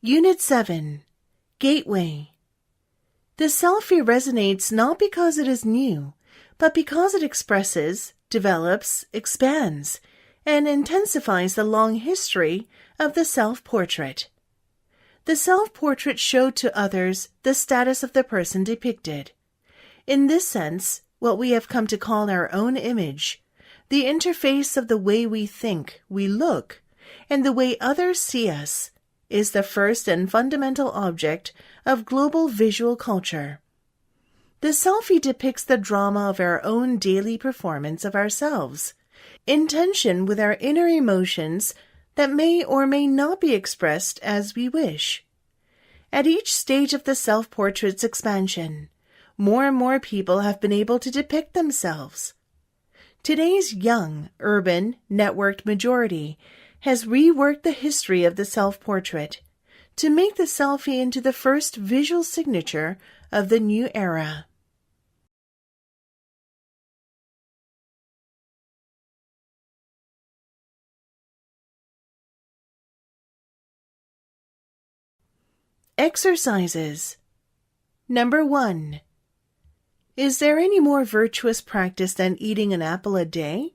Unit 7, Gateway. The selfie resonates not because it is new, but because it expresses, develops, expands, and intensifies the long history of the self-portrait. The self-portrait showed to others the status of the person depicted. In this sense, what we have come to call our own image, the interface of the way we think, we look, and the way others see us, is the first and fundamental object of global visual culture. The selfie depicts the drama of our own daily performance of ourselves, in tension with our inner emotions that may or may not be expressed as we wish. At each stage of the self-portrait's expansion, more and more people have been able to depict themselves. Today's young, urban, networked majority has reworked the history of the self-portrait to make the selfie into the first visual signature of the new era. Exercises. Number 1. Is there any more virtuous practice than eating an apple a day?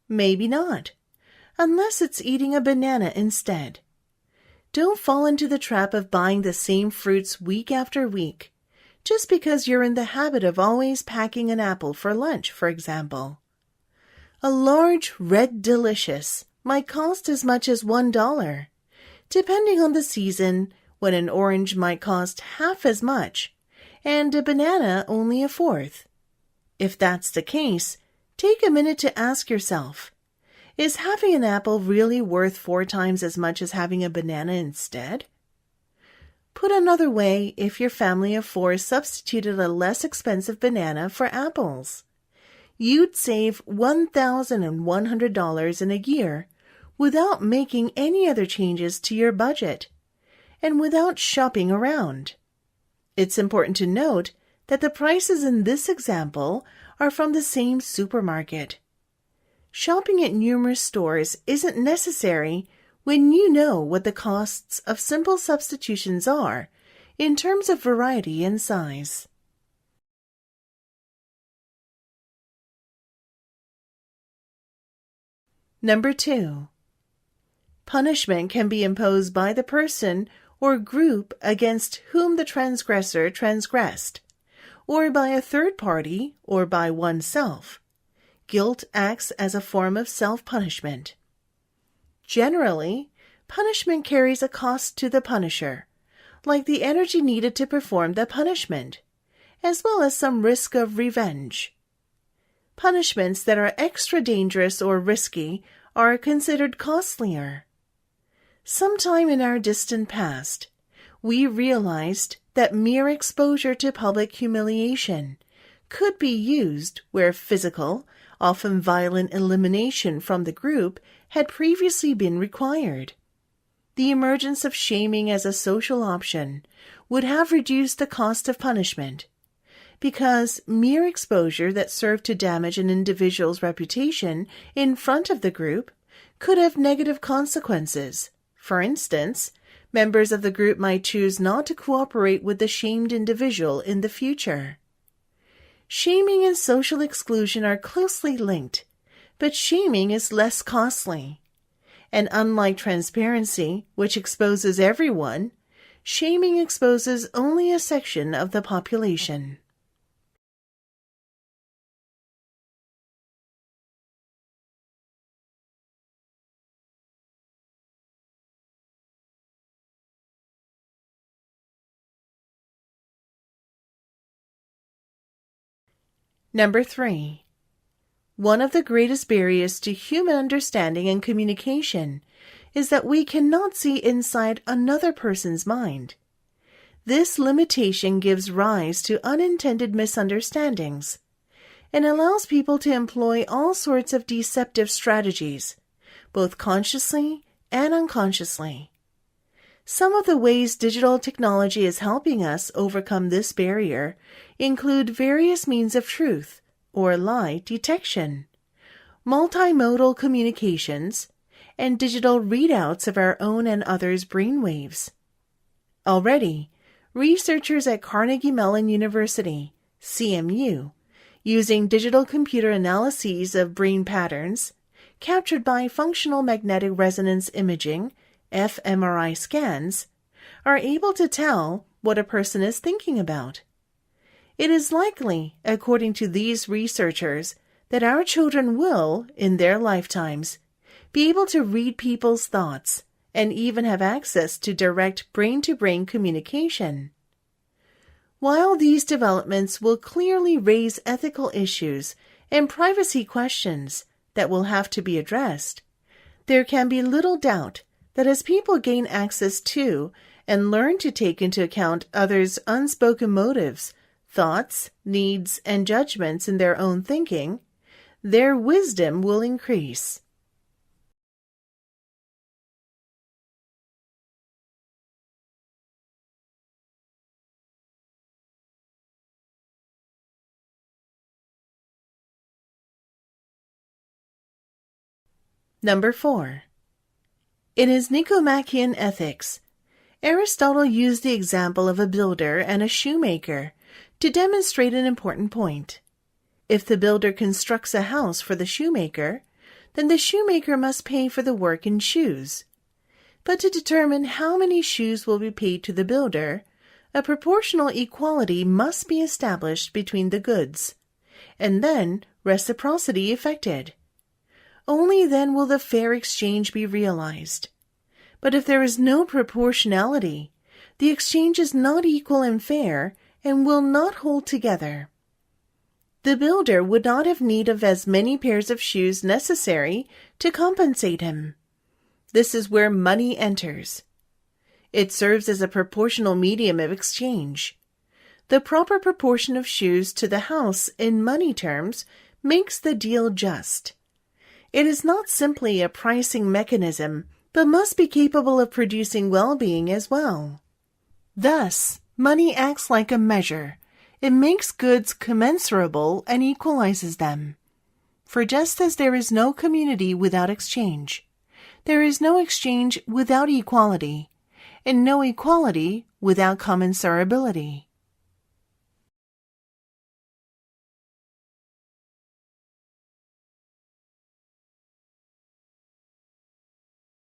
Maybe not, unless it's eating a banana instead. Don't fall into the trap of buying the same fruits week after week, just because you're in the habit of always packing an apple for lunch, for example. A large red delicious might cost as much as $1, depending on the season, when an orange might cost half as much, and a banana only a fourth. If that's the case, take a minute to ask yourself, is having an apple really worth 4 times as much as having a banana instead? Put another way, if your family of 4 substituted a less expensive banana for apples, you'd save $1,100 in a year without making any other changes to your budget and without shopping around. It's important to note that the prices in this example are from the same supermarket. Shopping at numerous stores isn't necessary when you know what the costs of simple substitutions are in terms of variety and size. Number 2. Punishment can be imposed by the person or group against whom the transgressor transgressed, or by a third party, or by oneself. Guilt acts as a form of self-punishment. Generally, punishment carries a cost to the punisher, like the energy needed to perform the punishment, as well as some risk of revenge. Punishments that are extra dangerous or risky are considered costlier. Sometime in our distant past, we realized that mere exposure to public humiliation could be used where physical, often violent elimination from the group had previously been required. The emergence of shaming as a social option would have reduced the cost of punishment, because mere exposure that served to damage an individual's reputation in front of the group could have negative consequences. For instance, members of the group might choose not to cooperate with the shamed individual in the future. Shaming and social exclusion are closely linked, but shaming is less costly. And unlike transparency, which exposes everyone, shaming exposes only a section of the population. Number 3. One of the greatest barriers to human understanding and communication is that we cannot see inside another person's mind. This limitation gives rise to unintended misunderstandings and allows people to employ all sorts of deceptive strategies, both consciously and unconsciously. Some of the ways digital technology is helping us overcome this barrier include various means of truth or lie detection, multimodal communications, and digital readouts of our own and others' brainwaves. Already, researchers at Carnegie Mellon University, CMU, using digital computer analyses of brain patterns captured by functional magnetic resonance imaging, fMRI scans, are able to tell what a person is thinking about. It is likely, according to these researchers, that our children will, in their lifetimes, be able to read people's thoughts and even have access to direct brain-to-brain communication. While these developments will clearly raise ethical issues and privacy questions that will have to be addressed, there can be little doubt that as people gain access to and learn to take into account others' unspoken motives, thoughts, needs, and judgments in their own thinking, their wisdom will increase. Number 4. In his Nicomachean Ethics, Aristotle used the example of a builder and a shoemaker to demonstrate an important point. If the builder constructs a house for the shoemaker, then the shoemaker must pay for the work in shoes. But to determine how many shoes will be paid to the builder, a proportional equality must be established between the goods, and then reciprocity effected. Only then will the fair exchange be realized. But if there is no proportionality, the exchange is not equal and fair and will not hold together. The builder would not have need of as many pairs of shoes necessary to compensate him. This is where money enters. It serves as a proportional medium of exchange. The proper proportion of shoes to the house in money terms makes the deal just. It is not simply a pricing mechanism, but must be capable of producing well-being as well. Thus, money acts like a measure. It makes goods commensurable and equalizes them. For just as there is no community without exchange, there is no exchange without equality, and no equality without commensurability.